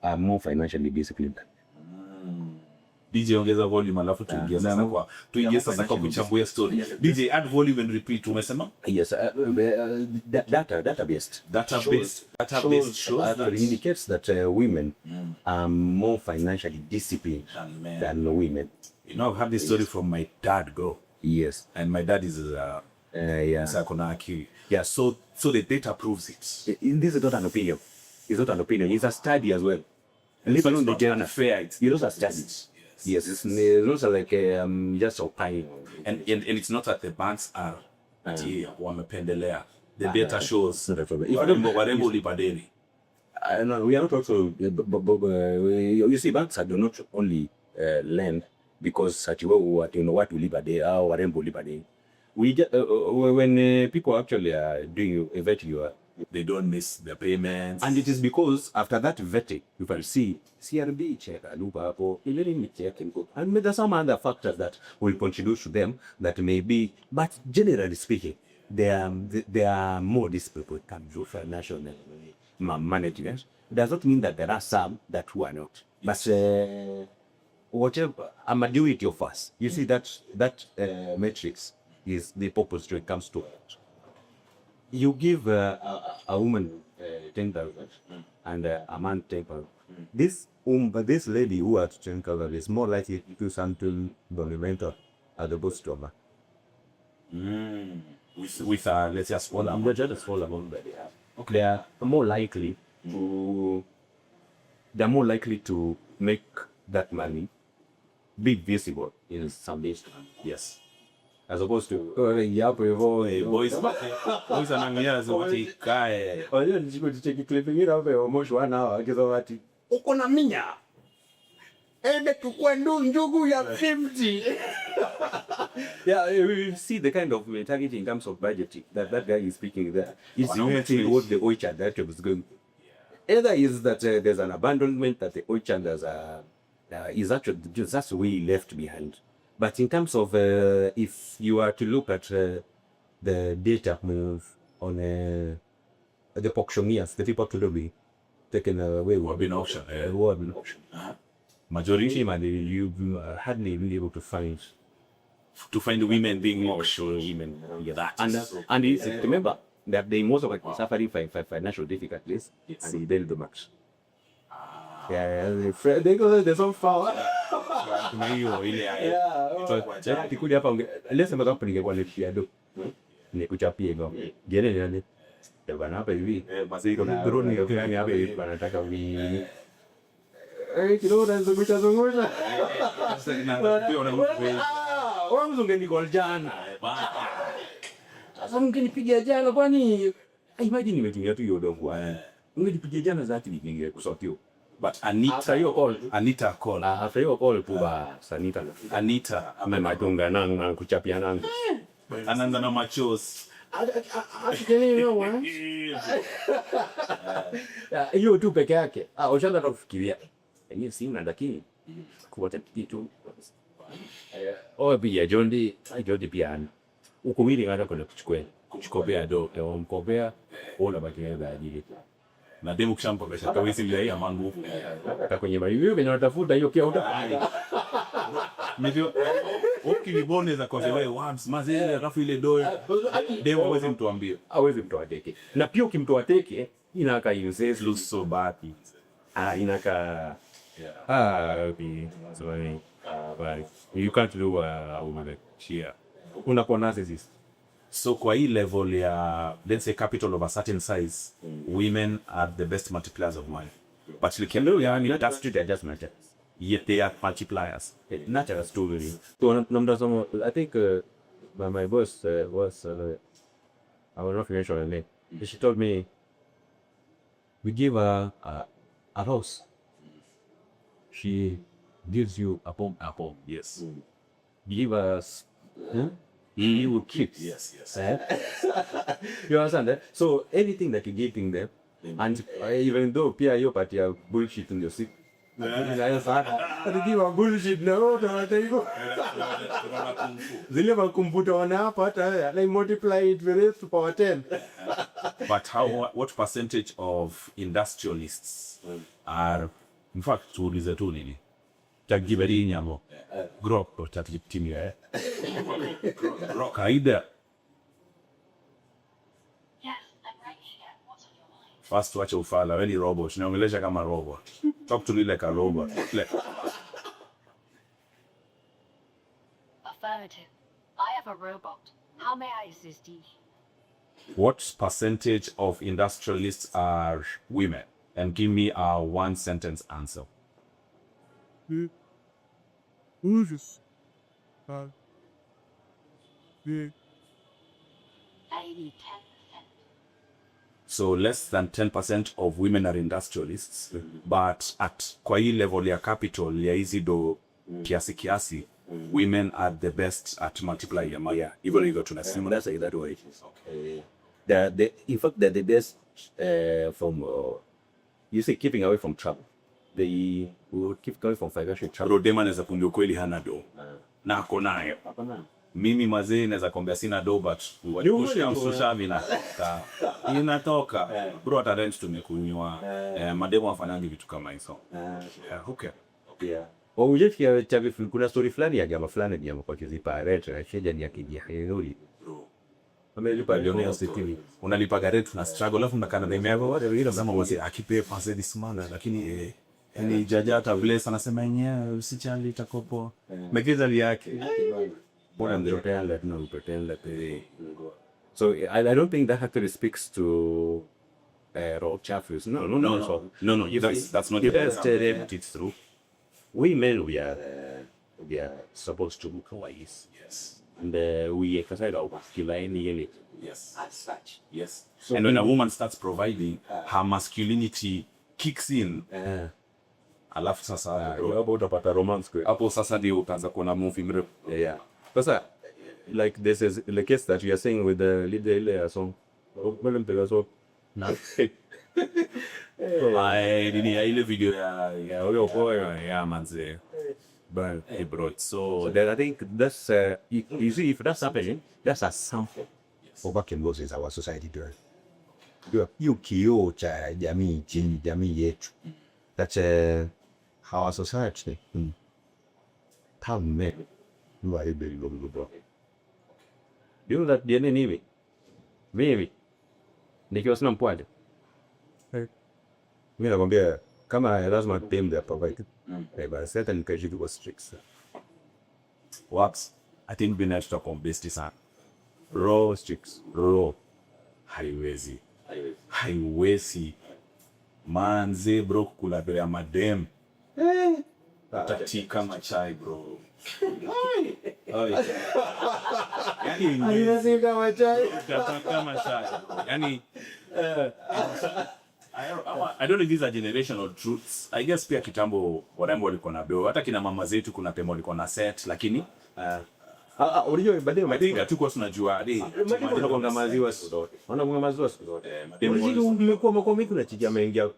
are more financially disciplined. DJ ongeza volume alafu tuingie sasa kwa kuchambua story. DJ add volume and repeat umesema? Yes, database shows indicates that women are more financially disciplined than women. You know, I've had this story from my dad, bro. Yes. And my dad is yeah, so the data proves it. This is not an opinion. It's not an opinion. It's a study as well. And it's not unfair. It's a study. Yes, it's not like just opining. And it's not that the banks are wamependelea. The data shows warembo lipadeni. No, we are not also. You see, banks do not only lend because what to live a day or warembo live a day. We just, when people actually are doing a vetting, they don't miss the payments. And it is because after that vetting, you can see CRB check, and there's some other factors that will contribute to them that may be, but generally speaking, they are more disciplined when it comes to financial management. Does not mean that there are some that who are not. But whatever, I'm a do it your first. You see that matrix is the purpose when it comes to it. You give a woman 10,000 and a man 10,000. This lady who has 10,000 is more likely to do something monumental at the bookstore. With let's just small amount. Just a small amount that they have. Okay. They are more likely to make that money be visible in some days. Yes. As opposed to boys anangia zote kae. Oyo nijiko ticheki clipping ira hapo almost 1 hour akizo ati uko na minya. Ende tukua njugu ya 50. Yeah, we see the kind of mentality in terms of budgeting that guy is speaking there. Is usually what the oicha that was going. Either is that there's an abandonment that the oicha is actually just that's way left behind. But in terms of if you are to look at the data on the auctioneers, the people to be taken away who have been auctioned. Majority, you hardly been able to find women being auctioned. Women, and remember that they most of them suffering financial difficulties, and they build the max. Yeah, they go. There's some foul. Yeah, tikuli hapa lesa mbaga hapo ningekuwa nilipia do. Nikuchapie ngo. Gene nani? Bana hapa hivi. Basi kuna drone hiyo fulani hapa hivi wanataka kidogo zungusha. Wao mzungeni gol jana. Sasa mngenipigia jana kwani imagine nimetumia tu hiyo dongo. Mngenipigia jana zati ninge kusotio. But Anita call. After your call, Puba, Anita, Matunga, Nang, Kuchapia, Nang. Ananda no machos. You do Pekake. Oshana of Kivia. And you see Nandaki. Quarter P2. Oh, be a Jondi, I go the piano. Ukumiri, I don't know Kuchkobea, do, Kobea, all about the na demu kushampa pesa kawisi ile ya mangu kwenye hiyo vinatafuta hiyo kia ndio ukilibone za kwa wewe once mazee alafu ile doyo demu hawezi mtoa teke na pia ukimtoa teke inaka uses lose so bad inaka so but you can't do a woman like she unakuwa narcissist. So kwa hii level ya let's say capital of a certain size, women are the best multipliers of money. But you can know that's true, they're just natural. Yet they are multipliers. Natural story. So I think my boss was I will not mention her name. She told me we give her a house. She gives you a home. Yes. Give us you will keep. Yes. You understand that? So anything that you give them, and even though Pia you party are bullshit in your seat. I give a bullshit no, they never computer on our part, they multiply it with to power 10. But what percentage of industrialists are In fact, tuulize tu nini. Takiberi nyamo. Grok takitimia. Grok kaida. First wacha ufala, wewe ni robot. Naongelesha kama robot. Talk to me like a robot. Affirmative. I have a robot. How may I assist you? What percentage of industrialists are women? And give me a one sentence answer. Just 80, 10%. So less than 10% of women are industrialists, but at kwa hii level ya capital ya hizi do kiasi, women are the best at multiplying ya maya. Even if tunasema That's like that way. Okay. In fact, they're the best from you say keeping away from trouble. They will keep going from financial trouble. Rodema naweza kuambia kweli hana do. Na ako nayo. Mimi mazee naweza kuambia sina do, but kushia mina inatoka. Bro at rent tumekunywa. Mademo wafanyangi vitu kama hizo. Okay. Yeah. Uje chavi kuna story fulani ya jamaa fulani jamaa kwa kizipa rent na sheja ni akija. Amelipa Lionel City. Unalipa rent na struggle alafu mnakana na imego wale wengine kama wase akipe pesa this month, lakini yani jaja hata bless anasema yenyewe usichali itakopo. Megeza yake. Bora ndio pretend that so I don't think that actually speaks to raw chafus. No. That's not it's true. We men we are supposed to look wise. Yes. And we exercise our masculinity. Yes. As such. Yes. So and when a woman starts providing, her masculinity kicks in. Alafu sasa utapata romance kwa hapo sasa ndio utaanza kuona movie mrefu. Yeah. Sasa like this is the case that you are saying with the leader song. Well, so ile video ya huyo boy ya manze. But hey bro, so then I think that's you see if that's happening, that's a sample of what can is our society doing. You kioo cha jamii chini jamii yetu. That's our society. Tamme. You are very good bro. You know that DNA nivi. Vivi. Nikiwa sina mpwade. Mimi nakwambia kama lazima them they provide. But certain kaji was strict. Works. I think been extra best sana. Raw strict. Raw. Haiwezi. Manze bro kula bele ya madem. Tati kama chai bro. Yani haiwezi kama chai. Kama chai. Yani I don't know if these are generational truths. I guess pia kitambo warembo walikuwa na beo. Hata kina mama zetu kuna pemo walikuwa na set, lakini unajua baadaye madinga hatukuwa tunajua hadi tunakonga maziwa zote. Wanakonga maziwa zote. Madinga umekuwa makomi kuna chikia mengia.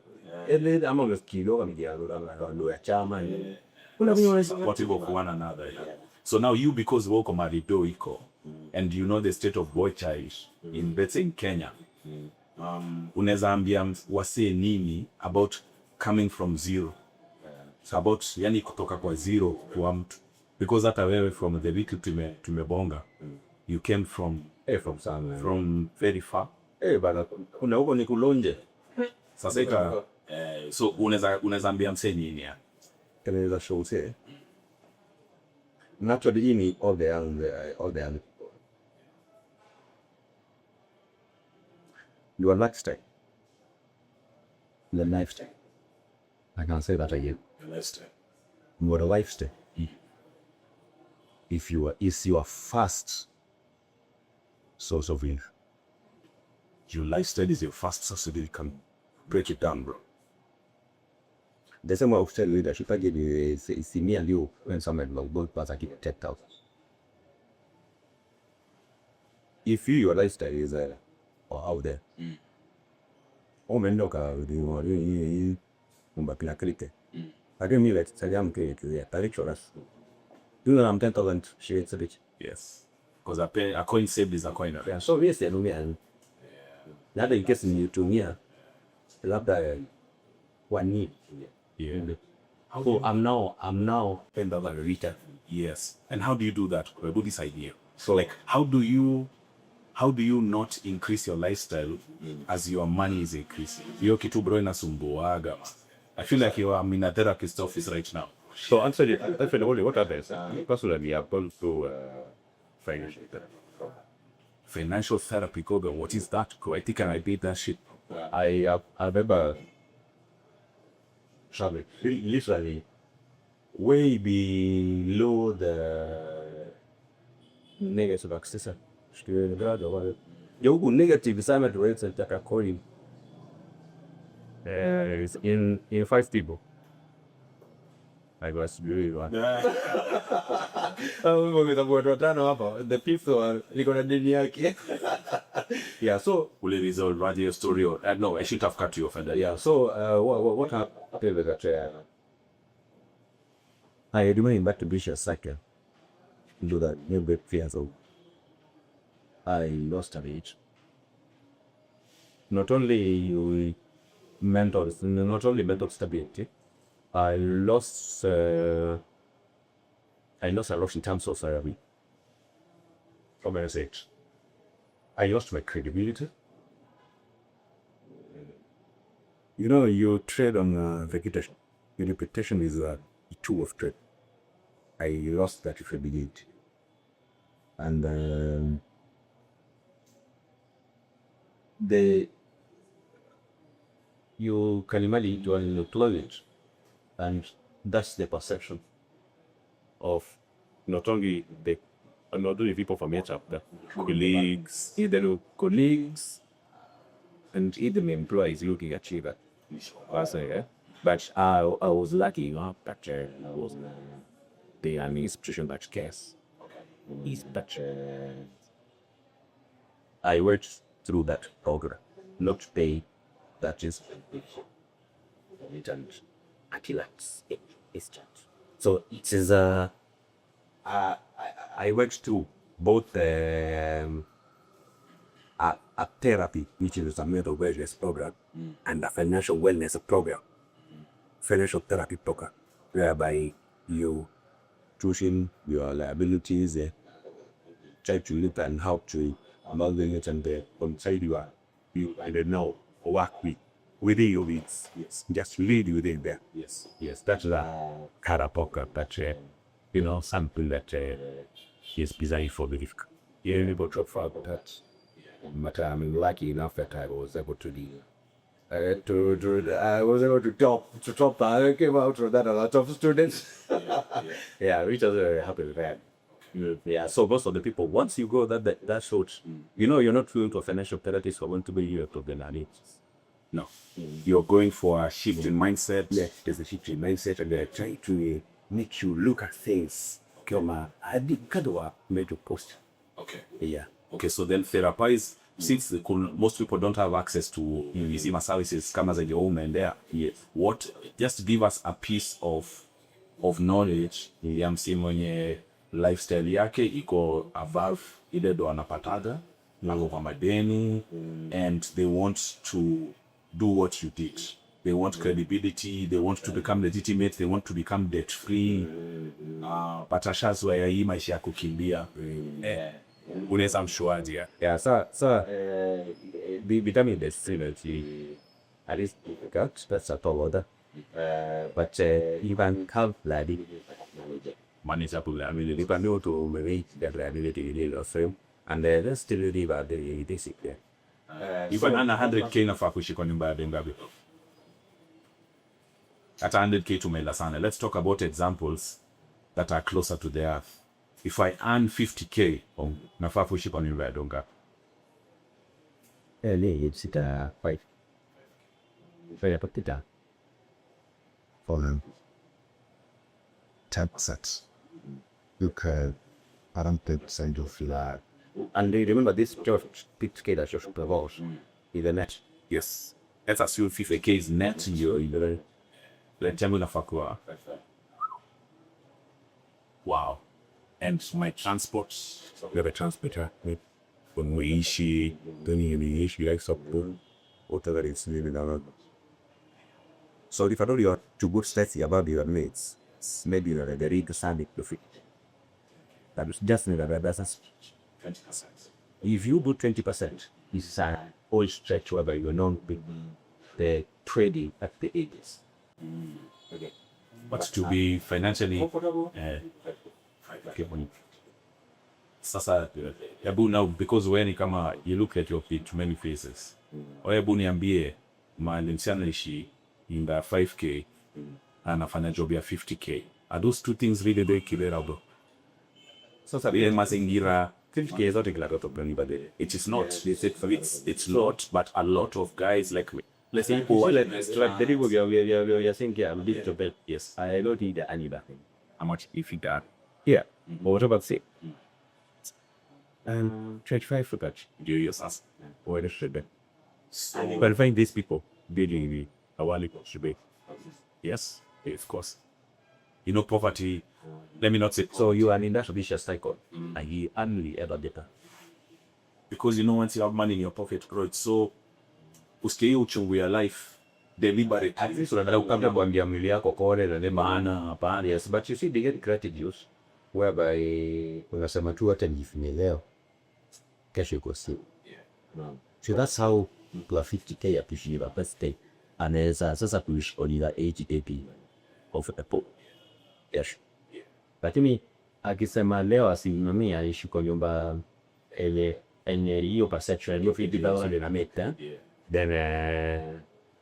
Ele ama unasikido kama ndio ya chama. Kuna vinyo what people for one another. So now you, because wako marido iko and you know the state of boy child in let's say in Kenya. Unaweza ambia wase nini about coming from zero, so about yani kutoka kwa zero kwa mtu, because hata wewe from the little tumebonga you came from from somewhere, from very far bana kuna huko ni kulonje sasa ika so unaweza ambia mse nini ya kanaweza show say naturally in all the other your lifestyle. The lifestyle. I can't say that again. Your lifestyle. Your lifestyle. If you are, is your first source of income. Your lifestyle is your first source of income. Break it down, bro. The same way of self leadership, I give you see me and you when someone like both parts I give 10,000. If your lifestyle is or out there. Mendoka ni umbapina krite. Lakini mimi let's say tarechoras. Do you know 10,000 shades a bit? Yes. Because a coin saved is a coin. Yeah, so yes, and Nada in case you to me. Labda one need. Yeah. So I'm now in the margarita. Yes. And how do you do that? About this idea. So like, how do you not increase your lifestyle as your money is increasing? Hiyo kitu bro inasumbuaga. I feel like I'm in a therapist office right now. So actually, only what happens? Personally, I've gone through financial therapy. Financial therapy, Koga. What is that? I think I did that shit. I remember traveling literally way below the negative axis. You negative assignment rates and according in 5 people. I was really one. The fifth one, yeah, so Will it resolve radio story or no, I should have cut you off and yeah, so what happened with that? I remember back to British cycle. Do that maybe 3 years old. I lost a weight. Not only mental stability. I lost a lot in terms of therapy. I lost my credibility. You know, you trade on vegetation. Your reputation is a tool of trade. I lost that credibility. And you can imagine you are in the closet, and that's the perception of not only people from HR, the colleagues, and even employees looking at you. But I was lucky enough that I was the institution that cares. But I worked through that program, not pay that is and until it's changed. So it is I worked through both a therapy, which is a mental wellness program, and a financial wellness program, financial therapy program, whereby you choosing your liabilities, try to look and how to amalgamate it, and inside you and then now work within your needs. Yes, just lead within there. Yes. That's a carapoca that something that is designed for the difficult. You're able to afford that. But I'm lucky enough that I was able to I was able to top that. I came out with that a lot of students. Yeah, which was very happy with that. Yeah, so most of the people, once you go that short, you're not going to a financial therapist or want to be here to the needs. No. You're going for a shift in mindset. Yeah, there's a shift in mindset, and they're trying to make you look at things. I did made a post. Okay. Yeah. Okay, so then therapize, since most people don't have access to Izima services, come as your own and there. Yes. Just give us a piece of knowledge ya msi mwenye lifestyle yake iko above ile do anapataga nako kwa madeni, and they want to do what you did. They want credibility, they want to become legitimate, they want to become debt free. Patashazwa ya hii maisha ya kukimbia. Unaweza mshuaji ya. Yeah, so becoming the student, at least that's a tall order. But even can't like manageable. I mean, if I know to make that liability of film, and let's still leave at the basic there. Even 100K nafaa kuishi kwa nyumba ya bengabi. At 100K tumela sana. Let's talk about examples that are closer to the earth. If I earn 50K, nafaa kuishi kwa nyumba ya donga. It's quite very particular for them. 10%. Look at 100% of that. And remember this just big scale that just proposed is the net. Yes. Let's assume 50K is net you. Wow. And my transport. We have a transporter. When we issue, then we issue like support, whatever it's needed. So if at all you are to go slightly above your mates, maybe you are ready to stand it to fit. That is just never that's 20%. if you do 20%, it's a whole stretch whereby you're not the trading at the ages. Okay. But to be financially sasa hebu now because when kama you look at your too many faces. Hebu niambie mahali msichana anaishi in the 5k anafanya job ya 50k. Are those two things really very comparable? Sasa Ile mazingira 50K zote kila mtu but it is not. It's not, but a lot of guys like me. let's say like the people we are saying here, I'm little bit. Yes. I don't need the any back. How much if you got? Yeah. But what about say? 25 for that. Do you use us? Or the shit. But find these people building the awali should be. Yes, of course. You know, poverty, let me not say So you are in that vicious cycle and you only ever better. because you know once you have money in your pocket, bro, it's so usikie uchungu ya life deliberate. At least unataka kukabla kuambia mwili yako kore na ne maana hapana. Yes, but you see they get creative use whereby unasema tu hata nifanye leo kesho iko siku. So that's how people are 50K appreciate a birthday. Anaweza sasa kuishi on the age AP of a poor. Yes. Lakini akisema leo asimami aishi kwa nyumba ile hiyo perception hiyo fiti dawa na meta. Then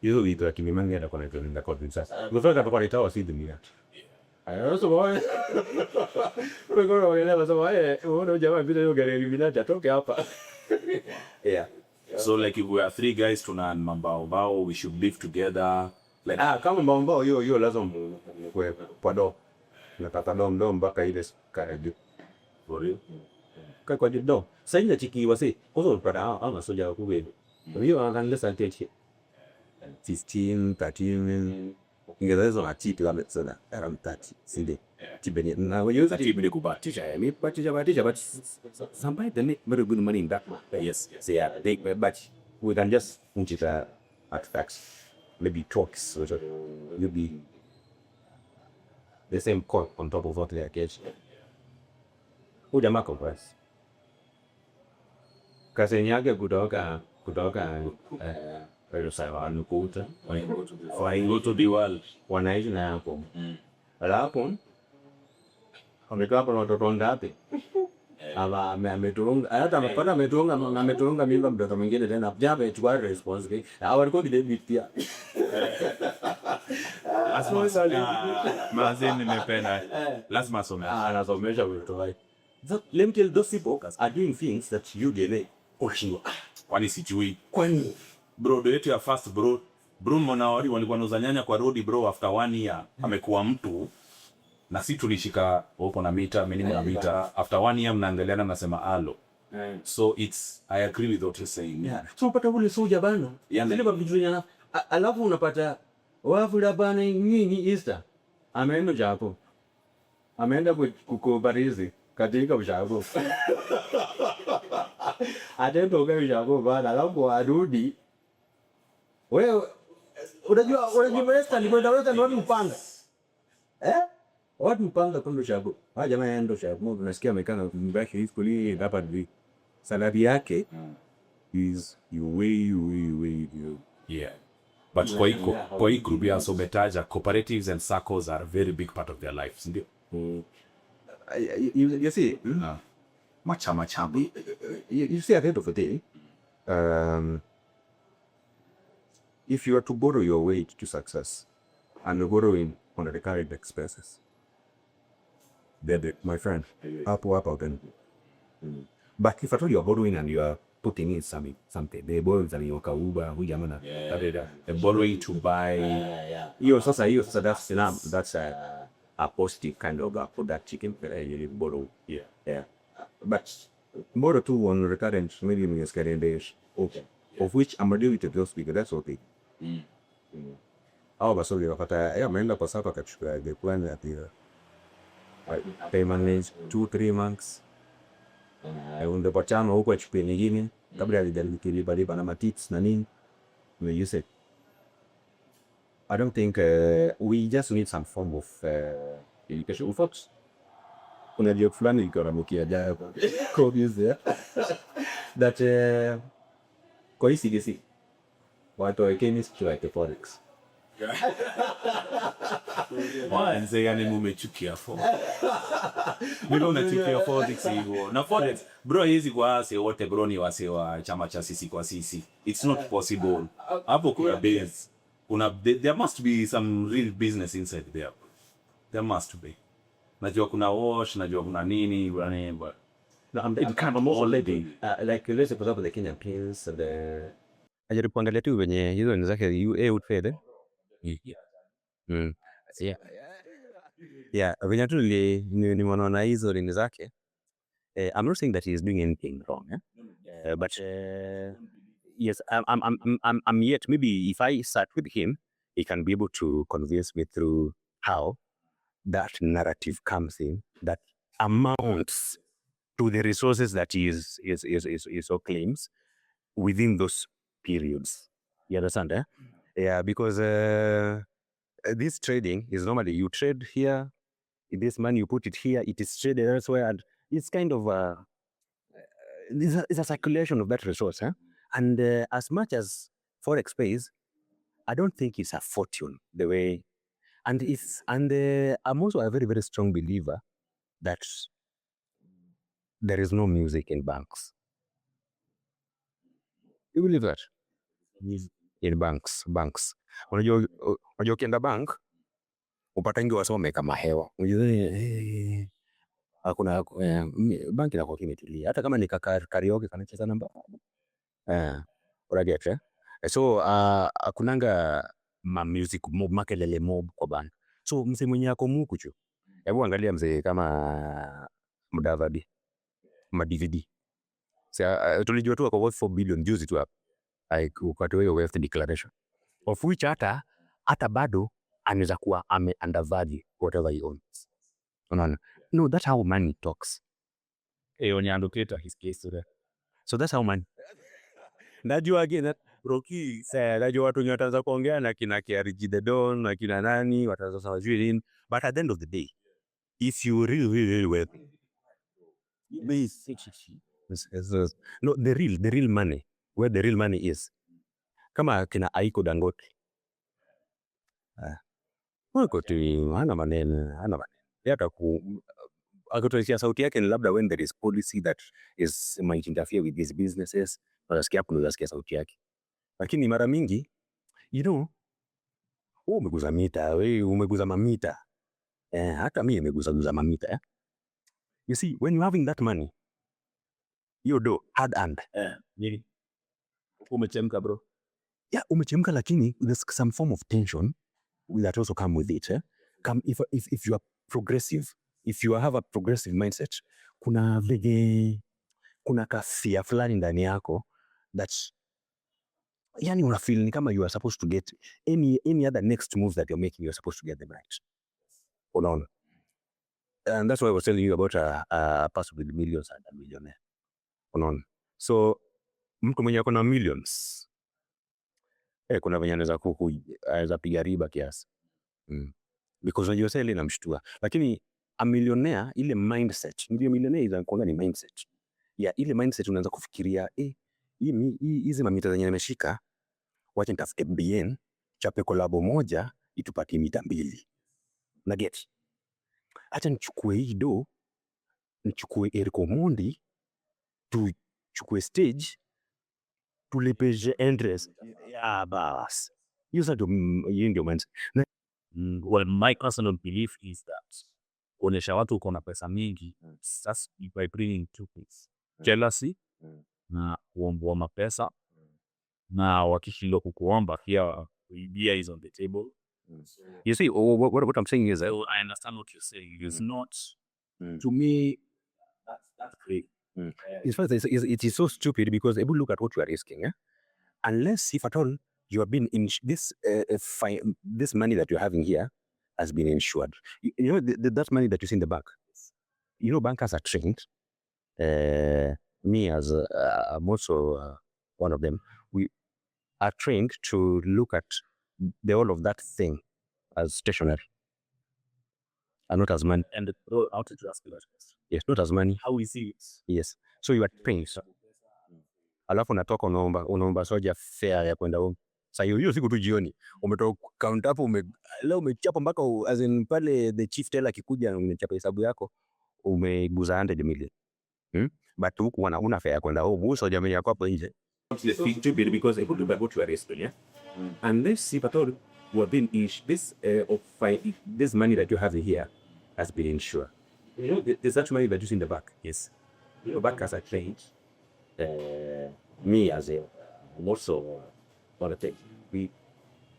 hiyo vitu akimimanga na kwenda kwa sasa. Kutoka kwa itawa si dunia. Also boy. Wewe gonna wale so wewe jamaa vile hiyo gari eliminate atoke hapa. Yeah. So like if we are 3 guys tuna mambao we should live together like Kama mbao hiyo lazima mkwe pado. Nataka ndo mpaka ile karibu. for real. Kwa ndo. Sasa ile chiki wasi. Koso pada ama soja kuwe. Hiyo anaanza sante 15, 13 Ingereza na tipi la metsana around 30 sinde. Tibeni na wewe use tibeni kubatisha. Me batisha but somebody they make very good money in that. Yes. So yeah, but we can just put it at facts. Maybe talks so you'll be the same court on top of what they are getting. Who the mark of us? Kasi yake kutoka pero sawa anukuta Go to the world. wanaishi na hapo. Alafu amekaa hapo na watoto ngapi? Aba ameturunga hata amepata ameturunga mimba mtoto mwingine tena jabe chukua responsibility. Walikuwa vile pia. Mazeni nimependa. Lazima some. Anasomesha watoto wake. So let me tell those people are doing things that you delay. Kwani sijui. Kwani Bro, do yetu ya first bro. Bro mwanawari walikuwa wanauza nyanya kwa road bro after 1 year. Amekuwa mtu. Na si tulishika huko na mita, mimi na mita. After 1 year mnaangaliana mnasema alo. So it's I agree with what you're saying. yeah. So unapata ule soja bana. Zile babijunya alafu unapata wafu la bana nyinyi Easter. Ameenda Japo. Ameenda kukubarizi katika Japo. Atendo kwa Japo bana alafu arudi. Wewe unajua Western ni kwenda Western watu upanga. Watu upanga kwa Japo. Jamaa endo Japo tunasikia amekana mbaki hivi kuli hapa hivi. Salary yake is way. Yeah. But kwa hii group ya sometaja cooperatives and circles are a very big part of their lives, ndio. You see, Machama. you see at the end of the day, if you are to borrow your way to success and you're borrowing on the recurring expenses, then my friend, up then. But if at all you are borrowing and you are putting in something, the borrowings and you kauba, hujamana, The borrowing to buy. hiyo sasa that's a positive kind of for that chicken you borrow. Yeah. But borrow too on recurrent maybe is getting days of which I'm ready to those because that's okay. Au basi unapata ameenda kwa sapa akachukua the plan at the payment is 2-3 months. Unde pachano huko achukue nyingine kabla ya kilipa na matits na nini. You say I don't think we just need some form of education. In fact, kuna joke fulani iko na mkiaja confuse that kwa hii CDC watu wa chemistry like forex. Mwanze yani mumechukia forex. Mimi unachukia forex hivyo. Na forex bro hizi kwa wase wote bro ni wase wa chama cha sisi kwa sisi. It's not possible. Hapo kuna base. There must be some real business inside there. There must be. Najua kuna wash, najua kuna nini, but It kind of already like let's say for example the Kenyan pills and the ajaribu kuangalia tu venye hizo ni zake would fade. Yeah, venye tu nimeona hizo ni zake. I'm not saying that he is doing anything wrong, but yes, I'm yet maybe if I start with him, he can be able to convince me through how that narrative comes in that amounts to the resources that he is so claims within those periods. You understand? Yeah, because this trading is normally you trade here, this money you put it here, it is traded elsewhere, and it's kind of it's a circulation of that resource. And as much as forex pays, I don't think it's a fortune the way. And I'm also a very, very strong believer that there is no music in banks. You believe that? In banks. Unajua ukienda bank, upatangi wasome kama hewa. Hakuna bank inakuwa kimetulia. Hata kama ni karaoke kanacheza namba. Unaget, so kunanga music mob, makelele mob kwa bank. So mzee mwenye ako mukuchu. Hebu angalia mzee kama Mudavadi, ma-DVD. Tulijua tu ako worth 4 billion juzi tu hapa. Ukatoa hiyo wealth declaration. Of which hata bado anaweza kuwa undervalue whatever he owns. Unaona? No, that's how money talks. Onyandokator his case today. So that's how money. Najua again Rocky najua watu wenye wataanza kuongea na kina KRG the Don na kina nani wataanza sawa nini, but at the end of the day if you really well no the real money, where the real money is, kama kina Aiko Dangote wako tu hana maneno hata akitoa sauti yake ni labda when there is policy that might interfere with these businesses, unasikia sauti yake. Lakini mara mingi umeguza mita, umeguza mamita. Hata mimi nimeguza mamita. You see, when you having that money, you do hard earned. Umechemka bro. Yeah, umechemka, lakini there's some form of tension that also come with it. If you are progressive, if you have a progressive mindset, kuna kafia fulani ndani yako that's yani una feel ni kama you are supposed to get any other next move that you're making, you're supposed to get them right. Unaona? And that's why I was telling you about a person with millions and a millionaire. Unaona? So mtu mwenye ako na millions kuna venye anaweza piga riba kiasi. Because unajua sasa ile inamshtua. Lakini a millionaire, ile mindset, ndio millionaire inakuanga ni mindset. Ile mindset unaanza kufikiria hizi mamita zenye nimeshika, wacha nitafute BN chape kolabo moja itupatie mita 2. Na get. Acha nichukue hii do, nichukue Eriko Mondi, tuchukue stage, tulipe interest. Bas. Hiyo ndio mindset. Well, my personal belief is that kuonesha watu uko na pesa mingi, that's by bringing two things. Jealousy na kuomba mapesa, na wakishindwa kukuomba pia idea is on the table. You see, what I'm saying is I understand what you're saying. It's not to me that's great. It is so stupid because able look at what you are risking. Unless if at all you have been in this money that you're having here has been insured. You know that money that you see in the bank. You know, bankers are trained. Me as I'm also one of them. We are trained to look at the whole of that thing as stationary and not as money. And out to ask you that. Yes, not as money. How is it? Yes. So you are paying. Alafu unatoka unaomba soja fare ya kwenda home. Sasa hiyo siku tu jioni umetoka count hapo leo umechapa mpaka as in pale the chief teller akikuja umechapa hesabu yako umeguza 100 million. But huku una fare ya kwenda home. Huyo soja mwenye yako hapo nje. The fee to be because able to go to arrest, yeah. Unless if at all you have been this money that you have here has been insured. You know, there's that money that you see in the back. Yes. Your back as a trained. Me as a also what I think we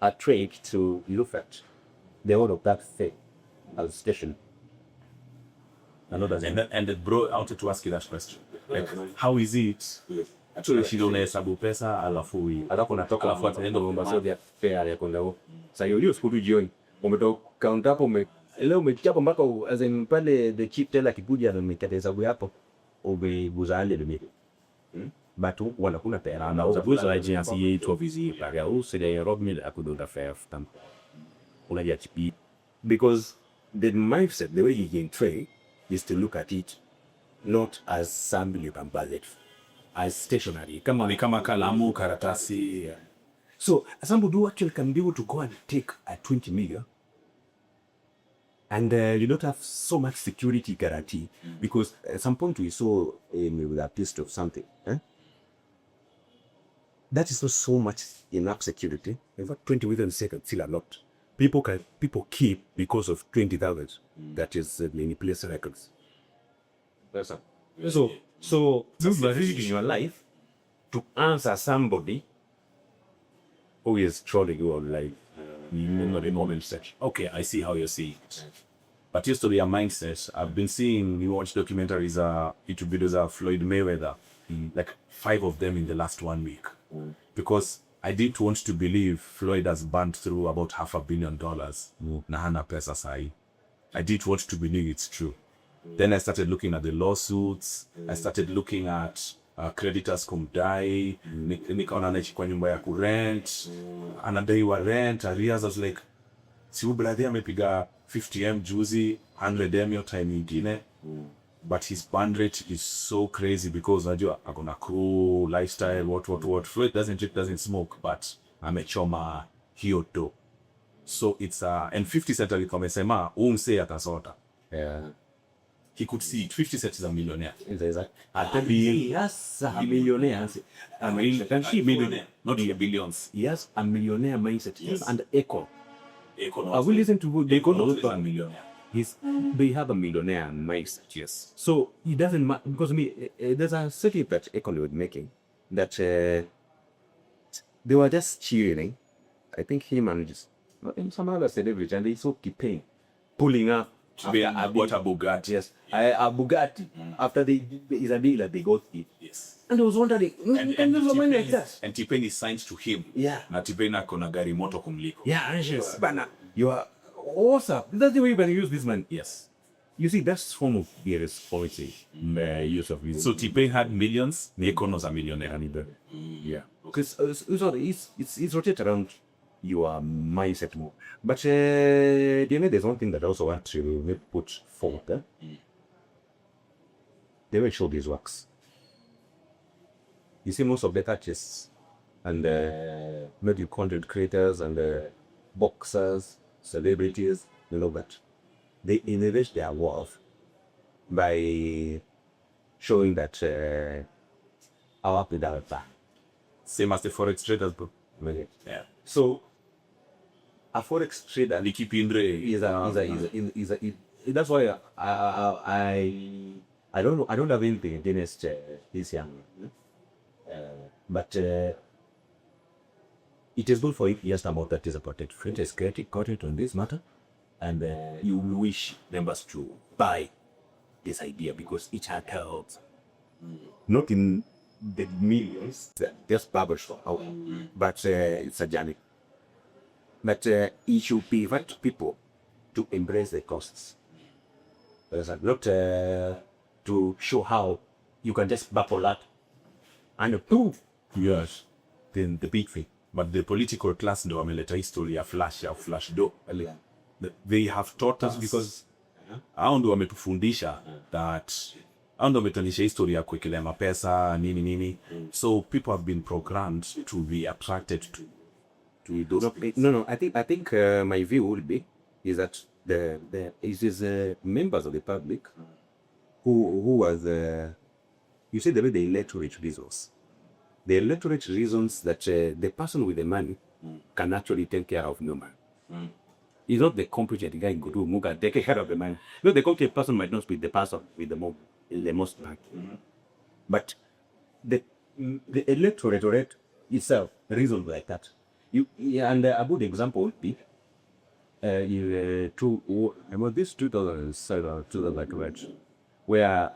are trained to look at the whole of that thing as a station. And bro, I wanted to ask you that question. Like, how is it? Actually, she don't hesabu pesa alafu unatoka alafu ataenda ngomba soja fare ya kwenda huko. Sasa hiyo siku tu jioni umetoka count hapo leo umechapa mpaka as in pale the chief teller akikuja na umekata hesabu hapo umeguza 100 million. But wala kuna pera na uzabuza agency yetu ofisi paga usije Nairobi akudonda fare tam. Unaja chipi because the mindset the way you can trade is to look at it not as something budget, as stationary kama kalamu karatasi. So somebody who actually can be able to go and take a 20 million and you don't have so much security guarantee because at some point we saw with a piece of something. That is not so much enough security. In fact, 20 within a second still a lot. People keep because of 20,000. That is many place records. So this is a risk in your life to answer somebody who is trolling you on life. Not a moment search. Okay, I see how you're seeing it. But used to be a mindset. I've been seeing, you watch documentaries, YouTube videos of Floyd Mayweather, like 5 of them in the last 1 week. Because I didn't want to believe Floyd has burned through about $500 million. Na hana pesa sahi. I didn't want to believe it's true. Then I started looking at the lawsuits. I started looking at creditors kumdai. Nikaona anaishi kwa nyumba ya kurent. Anadaiwa rent, arrears. I was like, si brother amepiga 50M juzi, 100M your time ingine. But his burn rate is so crazy because najua akona crew, lifestyle, what. Floyd doesn't smoke, but amechoma hiyo do. So it's and 50 Cent alikomesema umse atasota. Yeah. He could see it. 50 Cent is a millionaire. Yes, a millionaire. I mean, millionaire, not in billions. Yes, a millionaire mindset. Yes. And Echo. I will listen to the Echo. A millionaire. They have a millionaire mindset. Yes. So it doesn't matter because there's a study that Echo was making that they were just cheering. I think he manages. Some other celebrity and they so keep paying, pulling up. I bought a Bugatti. Yes, a Bugatti. After is a deal that they got it. Yes. And I was wondering, and T-Pain is signed to him. Yeah. Na T-Pain akona gari moto kumliko. Yeah, yes. But you are awesome. That's the way you can use this man. Yes. You see, that's form of various policy use of this. So T-Pain had millions. Eko was a millionaire. Yeah. Because it's rotated around your mindset more. But there's one thing that I also want to put forward. They will show these works. You see, most of the artists and maybe content creators and boxers, celebrities, you know, but they innovate their worth by showing that our up without back. Same as the forex traders, bro. Yeah. So a forex trader is that's why I don't have anything against this young man. But it is good for him. Yes, about that is a protected friend is creating content on this matter, and you wish members to buy this idea because it had helped, not in the millions, just barbershop, but it's a journey. But it should pivot people to embrace the costs. Not to show how you can just bubble that and prove. Yes. Then the big thing. but the political class ndo wameleta history ya flash do. They have taught us because hao ndo wametufundisha that hao ndo wametuonyesha history ya kuwekelea mapesa nini. So people have been programmed to be attracted to those things. No. I think my view would be is that it is members of the public who was you see the electorate reasons. The electorate reasons that the person with the money can actually take care of no man. It's not the competent guy who can take care of the money. No, the competent person might not be the person with the most money. But the electorate itself reasons like that. And a good example would be about this 2007 where